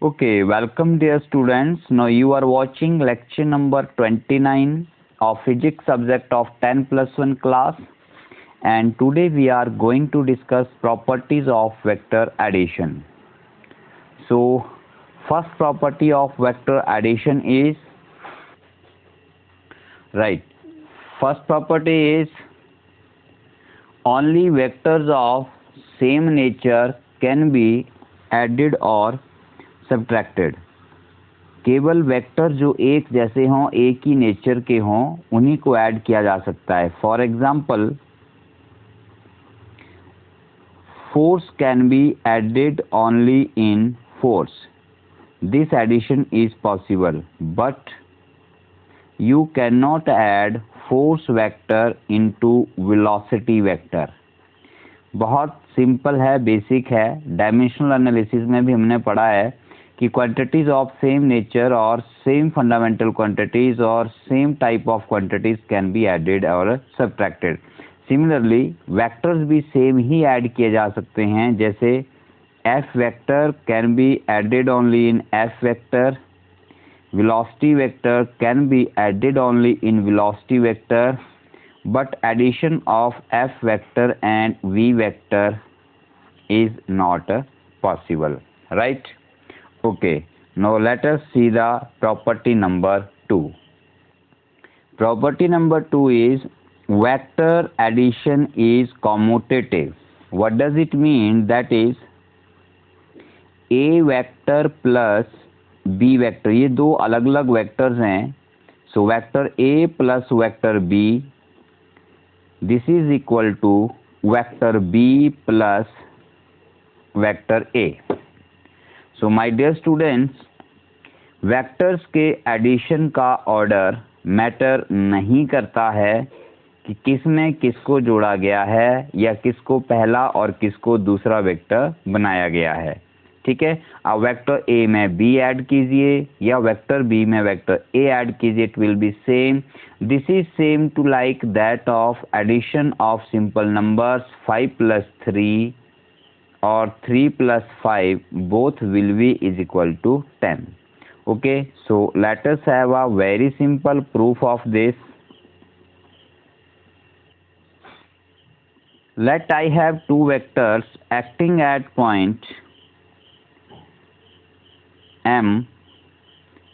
Okay, welcome dear students. Now you are watching lecture number 29 of physics subject of 10 plus 1 class, and today we are going to discuss properties of vector addition. So first property of vector addition is first property is only vectors of same nature can be added or subtracted. केवल vector जो एक जैसे हों, एक ही nature के हों, उन्हीं को ऐड किया जा सकता है। For example, force can be added only in force. This addition is possible, but you can not add force vector into velocity vector. बहुत सिंपल है, बेसिक है। डायमेंशनल एनालिसिस में भी हमने पढ़ा है कि क्वांटिटीज ऑफ सेम नेचर और सेम फंडामेंटल क्वांटिटीज और same type of quantities can be added और सब्ट्रैक्टेड। सिमिलरली वेक्टर्स भी सेम ही ऐड किए जा सकते हैं, जैसे F vector can be added only in F vector, velocity vector can be added only in velocity vector, but addition of f vector and v vector is not possible, right? Okay, now let us see the property number 2. Property number 2 is vector addition is commutative. What does it mean? That is a vector plus b vector, ये दो अलग अलग vectors हैं। So vector a plus vector b, this is equal to vector b plus vector a. So my dear students, vectors के addition का order matter नहीं करता है कि किस में किसको जोड़ा गया है या किसको पहला और किसको दूसरा वेक्टर बनाया गया है। ठीक है, अब वेक्टर ए में बी ऐड कीजिए या वेक्टर बी में वेक्टर ए ऐड कीजिए, it will be same. This is same to like that of addition of simple numbers 5 plus 3 or 3 plus 5, both will be is equal to 10. Okay, so let us have a very simple proof of this. Let I have two vectors acting at point M,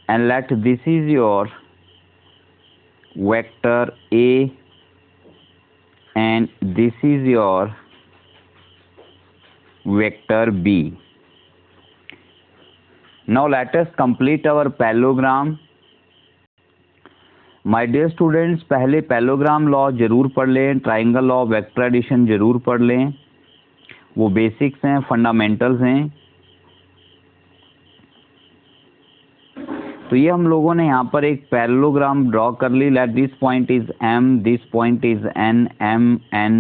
and let this is your vector A and this is your vector B. Now let us complete our parallelogram. My dear students, पहले parallelogram law जरूर पढ़ लें, triangle law, vector addition जरूर पढ़ लें। वो basics हैं, fundamentals हैं। तो ये हम लोगों ने यहाँ पर एक पैरेललोग्राम ड्रॉ कर ली। Let this point is M, this point is N, M, N,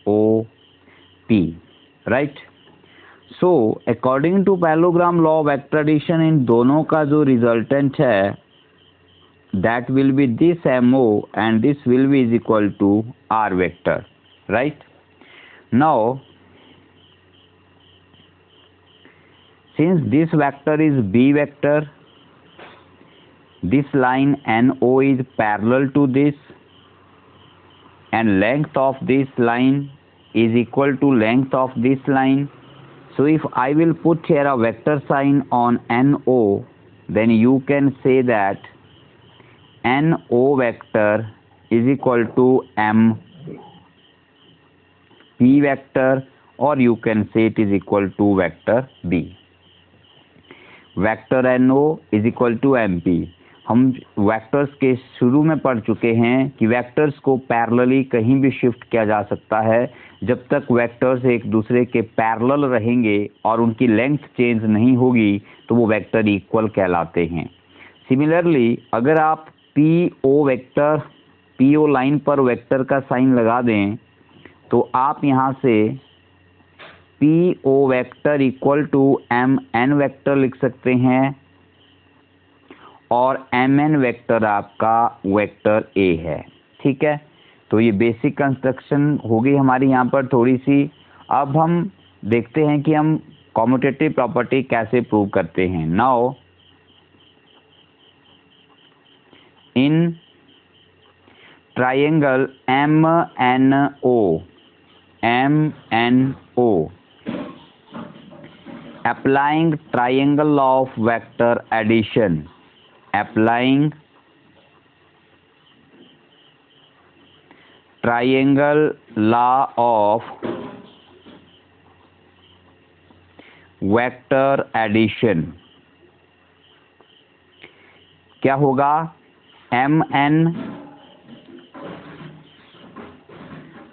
O, P, right. So according to parallelogram law vector addition, इन दोनों का जो रिजल्टेंट है that will be this MO and this will be is equal to R vector, right. Now since this vector is B vector, this line NO is parallel to this and length of this line is equal to length of this line. So if I will put here a vector sign on NO, then you can say that NO vector is equal to M P vector, or you can say it is equal to vector B. Vector NO is equal to MP. हम vectors के शुरू में पढ़ चुके हैं कि vectors को parallelly कहीं भी शिफ्ट किया जा सकता है। जब तक वेक्टर्स एक दूसरे के पैरेलल रहेंगे और उनकी लेंथ चेंज नहीं होगी तो वो वेक्टर इक्वल कहलाते हैं। सिमिलरली अगर आप PO लाइन पर वेक्टर का साइन लगा दें तो आप यहाँ से PO vector equal to MN vector लिख सकते हैं और MN वेक्टर आपका वेक्टर A है। ठीक है, तो ये बेसिक कंस्ट्रक्शन हो गई हमारी यहाँ पर थोड़ी सी। अब हम देखते हैं कि हम कॉम्यूटेटिव प्रॉपर्टी कैसे प्रूव करते हैं? Now in triangle MNO, applying triangle of vector addition, applying triangle law of vector addition, क्या होगा? MN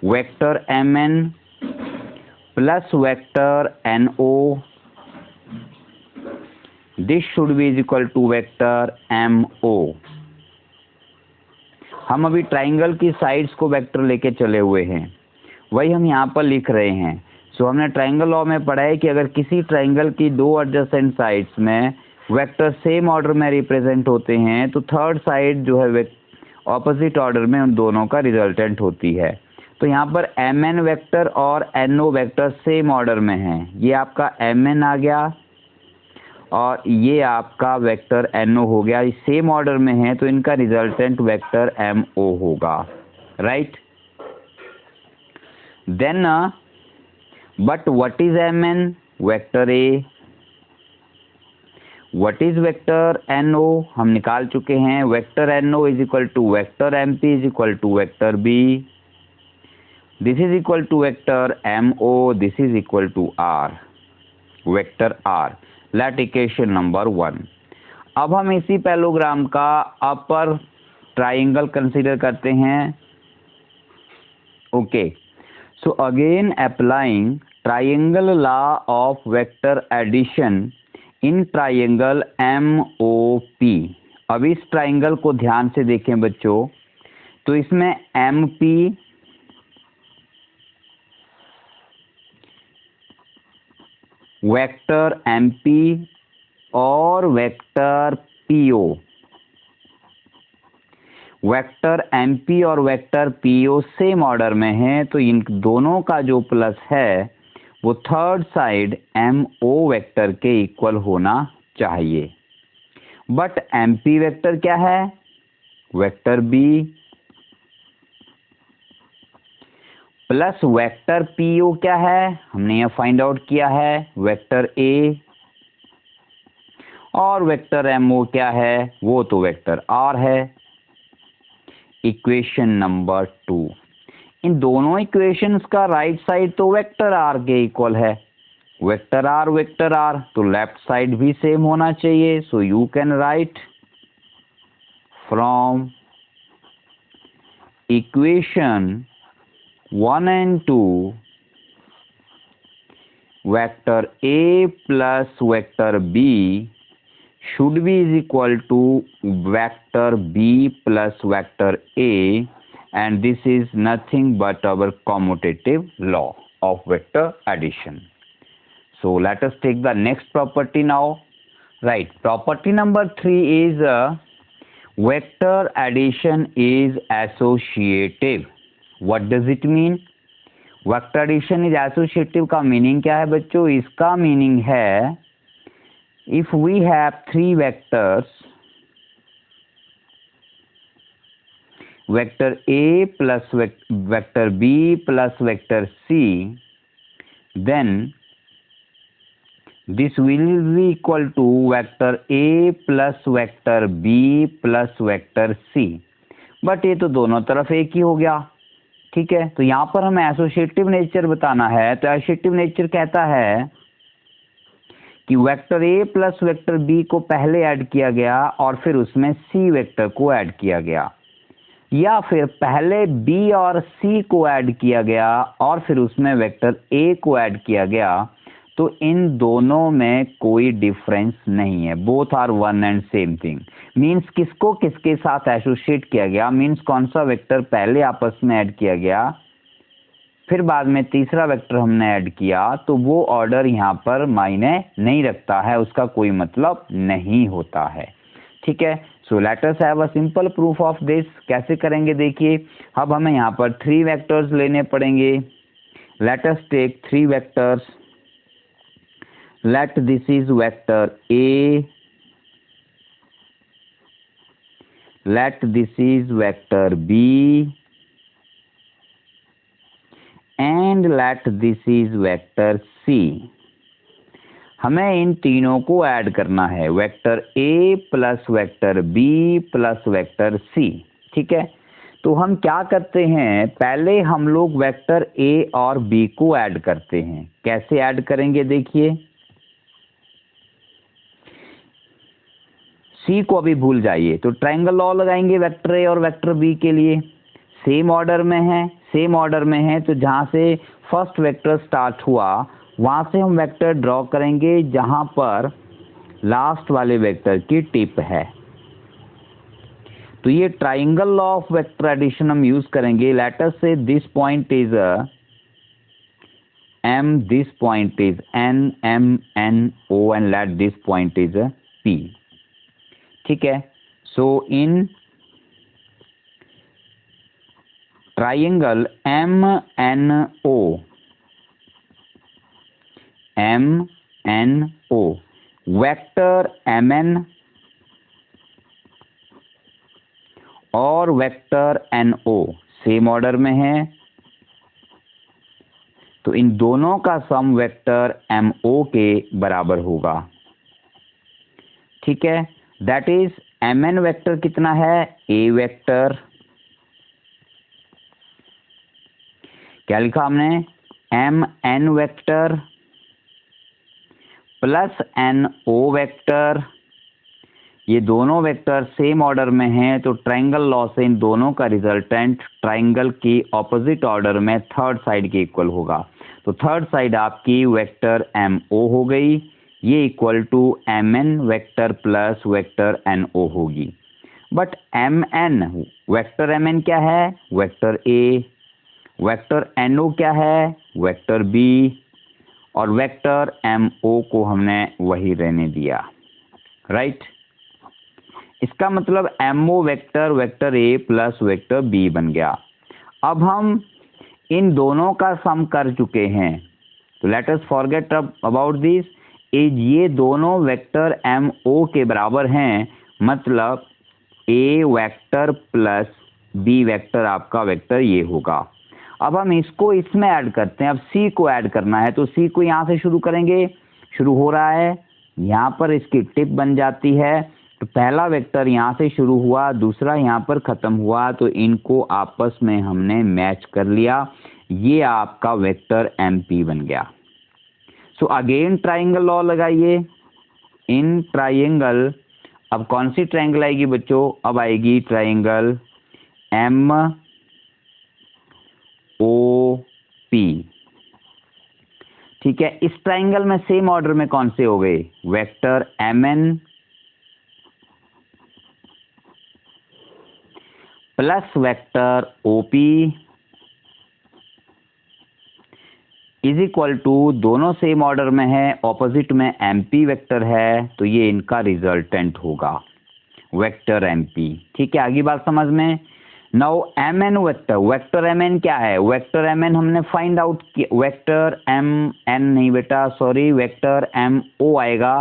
vector MN plus vector NO, this should be is equal to vector MO। हम अभी triangle की sides को vector लेके चले हुए हैं, वही हम यहाँ पर लिख रहे हैं। सो हमने ट्राइंगल लॉ में पढ़ा है कि अगर किसी ट्राइंगल की दो एडजेसेंट साइड्स में वेक्टर सेम ऑर्डर में रिप्रेजेंट होते हैं तो थर्ड साइड जो है ऑपोजिट ऑर्डर में उन दोनों का रिजल्टेंट होती है। तो यहाँ पर MN वेक्टर और NO वेक्टर सेम ऑर्डर में हैं। ये आपका MN आ गया और ये आपका वेक्टर NO हो गया। ये सेम ऑर्डर में है तो इनका रिजल्टेंट वेक्टर MO होगा, right. Then but what is MN? Vector A। What is vector NO? हम निकाल चुके हैं। Vector NO is equal to vector MP is equal to vector B। This is equal to vector MO, this is equal to R, vector R। Let equation number 1। अब हम इसी parallelogram का अपर triangle consider करते हैं। Okay, so again applying triangle law of vector addition in triangle MOP। अब इस triangle को ध्यान से देखें बच्चों, तो इसमें MP वेक्टर MP और वेक्टर PO, वेक्टर MP और वेक्टर PO सेम ऑर्डर में है तो इन दोनों का जो प्लस है वो थर्ड साइड MO वेक्टर के इक्वल होना चाहिए। बट MP वेक्टर क्या है? Vector B plus vector PO क्या है? हमने यह फाइंड आउट किया है, वेक्टर A। और वेक्टर MO क्या है? वो तो वेक्टर R है। Equation number 2। इन दोनों इक्वेशंस का राइट साइड तो वेक्टर R के इक्वल है। वेक्टर R तो लेफ्ट साइड भी सेम होना चाहिए। So you can write from equation 1 and 2 vector A plus vector B should be is equal to vector B plus vector A, and this is nothing but our commutative law of vector addition. So let us take the next property now. Right, property number 3 is vector addition is associative. What does it mean? Vector addition is associative का meaning क्या है बच्चों? इसका meaning है if we have 3 vectors, vector A plus vector B plus vector C, then this will be equal to vector A plus vector B plus vector C। But ये तो दोनों तरफ एक ही हो गया, ठीक है। तो यहाँ पर हमें एसोसिएटिव नेचर बताना है। तो एसोसिएटिव नेचर कहता है कि vector A plus vector B को पहले ऐड किया गया और फिर उसमें C वेक्टर को ऐड किया गया, या फिर पहले B और C को ऐड किया गया और फिर उसमें वेक्टर A को ऐड किया गया। तो इन दोनों में कोई डिफरेंस नहीं है, both are one and same thing. Means किसको किसके साथ एसोसिएट किया गया, मीन्स कौन सा वेक्टर पहले आपस में ऐड किया गया फिर बाद में तीसरा वेक्टर हमने ऐड किया, तो वो ऑर्डर यहाँ पर मायने नहीं रखता है, उसका कोई मतलब नहीं होता है, ठीक है। So let us have a simple proof of this. कैसे करेंगे देखिए। अब हमें यहाँ पर 3 वेक्टर्स लेने पड़ेंगे। Let us take 3 vectors. let this is vector A, let this is vector B, and let this is vector C. हमें इन तीनों को ऐड करना है, vector A plus vector B plus vector C. ठीक है, तो हम क्या करते हैं, पहले हम लोग वेक्टर ए और बी को ऐड करते हैं। कैसे ऐड करेंगे देखिए, सी को अभी भूल जाइए, तो ट्रायंगल लॉ लगाएंगे वेक्टर ए और वेक्टर बी के लिए। सेम ऑर्डर में है, सेम ऑर्डर में है, तो जहां से फर्स्ट वेक्टर स्टार्ट हुआ वहां से हम वेक्टर ड्रॉ करेंगे जहां पर लास्ट वाले वेक्टर की टिप है। तो ये triangle law of vector addition हम यूज करेंगे। Let us say this point is M, this point is N, M, N, O, and let this point is P. ठीक है, so in triangle MNO, MNO, vector MN और vector NO same order में है, तो इन दोनों का सम vector MO के बराबर होगा। ठीक है, दैट इज MN वेक्टर कितना है, A वेक्टर, क्या लिखा हमने, MN vector plus NO vector. ये दोनों वेक्टर सेम ऑर्डर में हैं, तो ट्रायंगल लॉ से इन दोनों का रिजल्टेंट ट्रायंगल की ऑपोजिट ऑर्डर में थर्ड साइड के इक्वल होगा। तो थर्ड साइड आपकी वेक्टर MO हो गई, ये equal to MN vector plus vector NO होगी। बट MN वेक्टर MN क्या है, वेक्टर A, वेक्टर NO क्या है, वेक्टर B, और वेक्टर MO को हमने वही रहने दिया। राइट, इसका मतलब MO vector vector A plus vector B बन गया। अब हम इन दोनों का सम कर चुके हैं, तो let us forget about this. ये दोनों वेक्टर MO के बराबर हैं, मतलब A vector plus B vector आपका वेक्टर ये होगा। अब हम इसको इसमें ऐड करते हैं। अब C को ऐड करना है, तो C को यहाँ से शुरू करेंगे, शुरू हो रहा है, यहाँ पर इसकी टिप बन जाती है, तो पहला वेक्टर यहाँ से शुरू हुआ, दूसरा यहाँ पर खत्म हुआ, तो इनको आपस में हमने मैच कर लिया, ये आपका वेक्टर MP बन गया। सो अगेन ट्रायंगल लॉ लगाइए इन ट्रायंगल। अब कौन सी ट्रायंगल आएगी बच्चों, अब आएगी ट्रायंगल MOP। ठीक है, इस ट्रायंगल में सेम ऑर्डर में कौन से हो गए, vector MN plus vector OP is equal to, दोनों सेम ऑर्डर में है, ऑपोजिट में MP वेक्टर है, तो ये इनका रिजल्टेंट होगा वेक्टर MP। ठीक है, आगे बात समझ में। Now MN vector, vector MN क्या है, वेक्टर MN हमने फाइंड आउट किया, वेक्टर MN नहीं बेटा सॉरी, वेक्टर MO आएगा,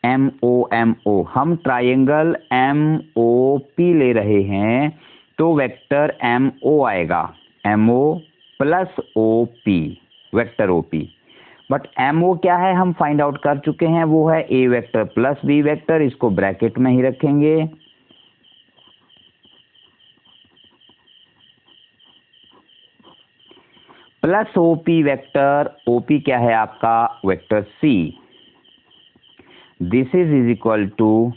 MO हम ट्रायंगल MOP ले रहे हैं, तो वेक्टर MO आएगा, MO plus OP vector OP। But MO क्या है हम फाइंड आउट कर चुके हैं, वो है A vector plus B vector, इसको ब्रैकेट में ही रखेंगे। प्लस OP वेक्टर, OP क्या है आपका vector C, this is equal to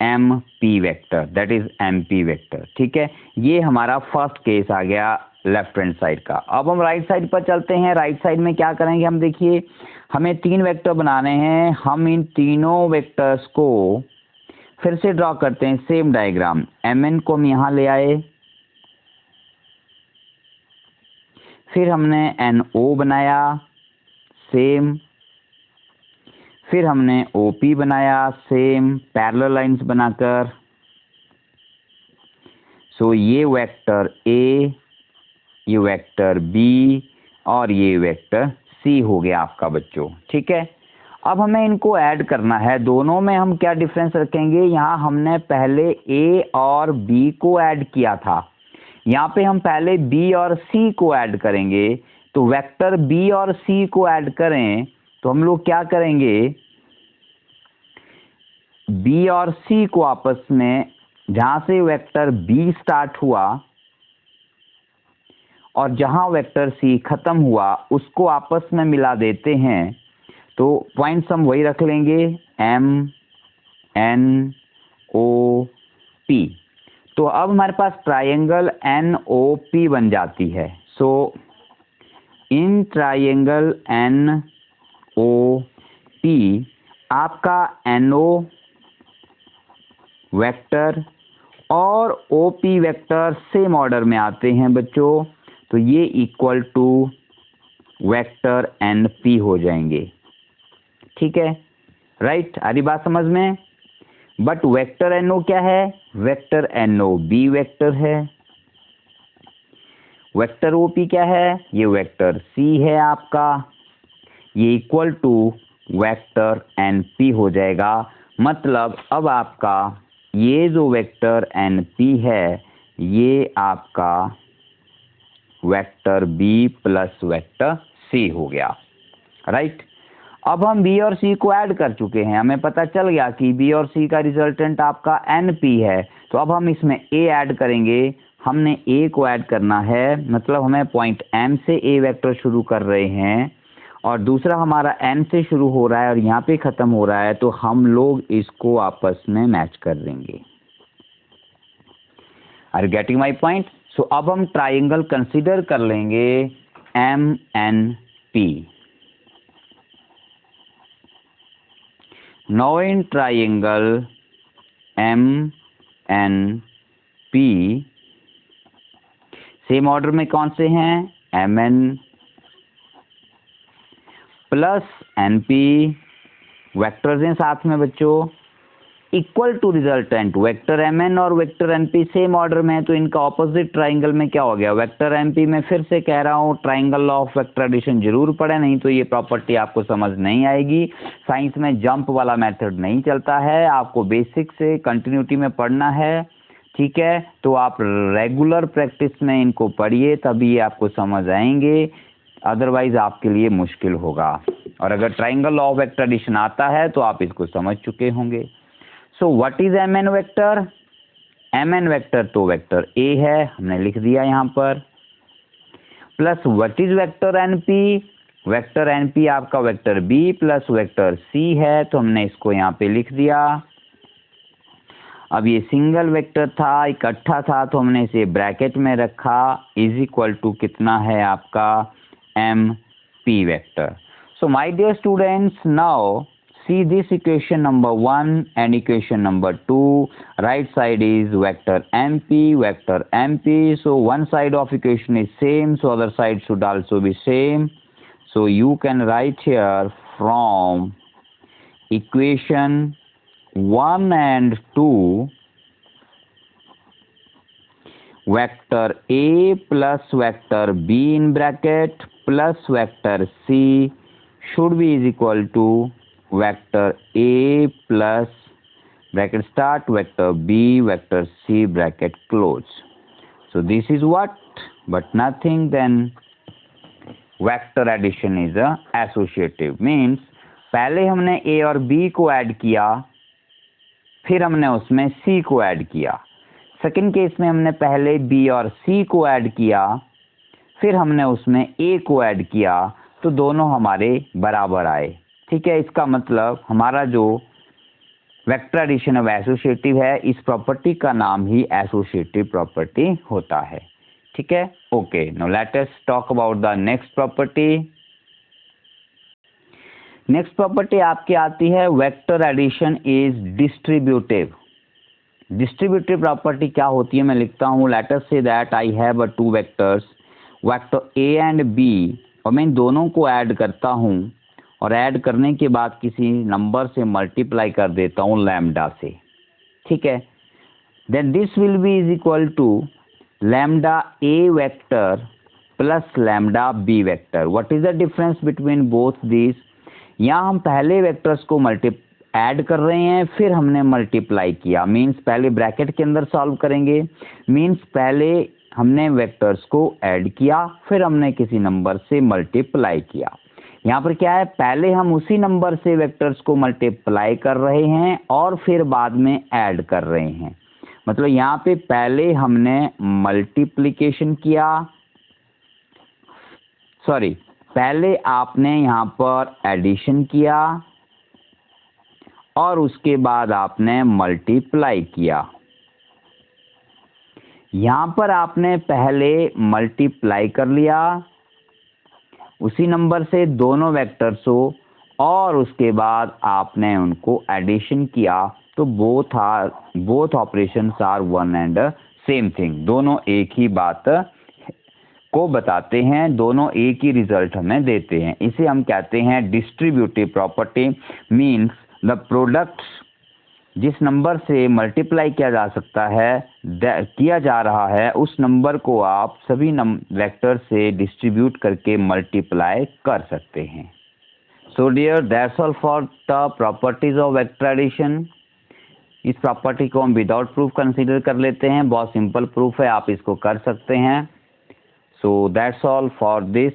MP vector, that is MP vector. ठीक है, ये हमारा फर्स्ट केस आ गया लेफ्ट हैंड साइड का। अब हम राइट साइड पर चलते हैं। राइट साइड में क्या करेंगे हम, देखिए हमें तीन वेक्टर बनाने हैं, हम इन तीनों वेक्टर्स को फिर से ड्रॉ करते हैं, सेम डायग्राम। MN को हम यहाँ ले आए, फिर हमने NO बनाया सेम, फिर हमने OP बनाया सेम पैरेलल लाइंस बनाकर। सो ये वेक्टर A, ये वेक्टर B और ये वेक्टर C हो गया आपका बच्चों। ठीक है, अब हमें इनको ऐड करना है। दोनों में हम क्या डिफरेंस रखेंगे, यहाँ हमने पहले ए और बी को ऐड किया था, यहाँ पे हम पहले बी और सी को ऐड करेंगे। तो वेक्टर बी और सी को ऐड करें तो हम लोग क्या करेंगे, बी और सी को आपस में, जहां से वेक्टर बी स्टार्ट हुआ और जहां वेक्टर सी खत्म हुआ उसको आपस में मिला देते हैं। तो पॉइंट्स हम वही रख लेंगे, एम एन ओ पी। तो अब हमारे पास ट्राइंगल एन ओ पी बन जाती है। So in triangle N O P आपका एन ओ वेक्टर और O P vector same order में आते हैं बच्चों। तो ये equal to vector N P हो जाएंगे। ठीक है, राइट, आ रही बात समझ में। बट वेक्टर एन ओ क्या है, vector N O B vector है। वेक्टर ओ पी क्या है, ये वेक्टर सी है आपका। ये equal to vector N P हो जाएगा। मतलब अब आपका ये जो वेक्टर एन पी है ये आपका vector B plus vector C हो गया, राइट। अब हम बी और सी को ऐड कर चुके हैं, हमें पता चल गया कि बी और सी का रिजल्टेंट आपका एन पी है। तो अब हम इसमें ए ऐड करेंगे। हमने ए को ऐड करना है, मतलब हमें पॉइंट एम से ए वेक्टर शुरू कर रहे हैं और दूसरा हमारा एन से शुरू हो रहा है और यहाँ पे ख़त्म हो रहा है। तो हम लोग इसको आपस में मैच कर देंगे। Are you getting my point. So अब हम ट्राइंगल कंसिडर कर लेंगे M N P. Now in triangle M N P same order में कौन से हैं, M N plus N P vectors हैं साथ में बच्चों, equal to resultant vector M N और vector N P same order में है। तो इनका ऑपोजिट ट्राइंगल में क्या हो गया, वेक्टर एम पी में। फिर से कह रहा हूँ ट्राइंगल ऑफ वेक्टर एडिशन जरूर पढ़े, नहीं तो ये प्रॉपर्टी आपको समझ नहीं आएगी। साइंस में जंप वाला मेथड नहीं चलता है, आपको बेसिक से कंटिन्यूटी में पढ़ना है। ठीक है, तो आप रेगुलर प्रैक्टिस में इनको पढ़िए, तभी आपको समझ आएंगे, अदरवाइज आपके लिए मुश्किल होगा। और अगर ट्राइंगल ऑफ वेक्टर एडिशन आता है तो आप इसको समझ चुके होंगे। So what is M N vector, M N vector तो वेक्टर ए है, हमने लिख दिया यहाँ पर, plus what is vector N P, vector N P आपका vector B plus vector C है, तो हमने इसको यहाँ पे लिख दिया। अब ये सिंगल वेक्टर था, इकट्ठा था, तो हमने इसे ब्रैकेट में रखा, इज इक्वल टू कितना है आपका M P vector. So my dear students, now see this equation number 1 and equation number 2. Right side is vector mp. So one side of equation is same, so other side should also be same. So you can write here from equation 1 and 2 vector a plus vector b in bracket plus vector c should be is equal to vector a plus bracket start vector b vector c bracket close. So this is what, but nothing then vector addition is a associative, means पहले हमने a और b को add किया, फिर हमने उसमें c को add किया। सेकंड केस में हमने पहले b और c को ऐड किया, फिर हमने उसमें a को ऐड किया, तो दोनों हमारे बराबर आए। ठीक है, इसका मतलब हमारा जो वेक्टर एडिशन अब एसोसिएटिव है, इस प्रॉपर्टी का नाम ही एसोसिएटिव प्रॉपर्टी होता है। ठीक है, okay, now let us talk about the next property. Next property आपकी आती है vector addition is distributive. Distributive property क्या होती है, मैं लिखता हूँ, let us say that I have two vectors, vector A and B, और मैं इन दोनों को ऐड करता हूँ और ऐड करने के बाद किसी नंबर से मल्टीप्लाई कर देता हूँ लैम्डा से। ठीक है, then this will be is equal to lambda A vector plus lambda B vector. What is the difference between both this, यहाँ हम पहले वेक्टर्स को ऐड कर रहे हैं, फिर हमने मल्टीप्लाई किया, मीन्स पहले ब्रैकेट के अंदर सॉल्व करेंगे, मीन्स पहले हमने वेक्टर्स को ऐड किया, फिर हमने किसी नंबर से मल्टीप्लाई किया। यहाँ पर क्या है, पहले हम उसी नंबर से वेक्टर्स को मल्टीप्लाई कर रहे हैं और फिर बाद में ऐड कर रहे हैं। मतलब यहाँ पे पहले हमने मल्टीप्लिकेशन किया, पहले आपने यहाँ पर एडिशन किया और उसके बाद आपने मल्टीप्लाई किया। यहाँ पर आपने पहले मल्टीप्लाई कर लिया उसी नंबर से दोनों वेक्टर्स हो, और उसके बाद आपने उनको एडिशन किया, तो both operations are one and same thing, दोनों एक ही बात को बताते हैं, दोनों एक ही रिजल्ट हमें देते हैं। इसे हम कहते हैं distributive property, means the product जिस नंबर से मल्टीप्लाई किया जा रहा है उस नंबर को आप सभी वेक्टर से डिस्ट्रीब्यूट करके मल्टीप्लाई कर सकते हैं। So dear, that's all for the properties of vector addition. इस प्रॉपर्टी को हम विदाउट प्रूफ कंसीडर कर लेते हैं, बहुत सिंपल प्रूफ है, आप इसको कर सकते हैं। So that's all for this.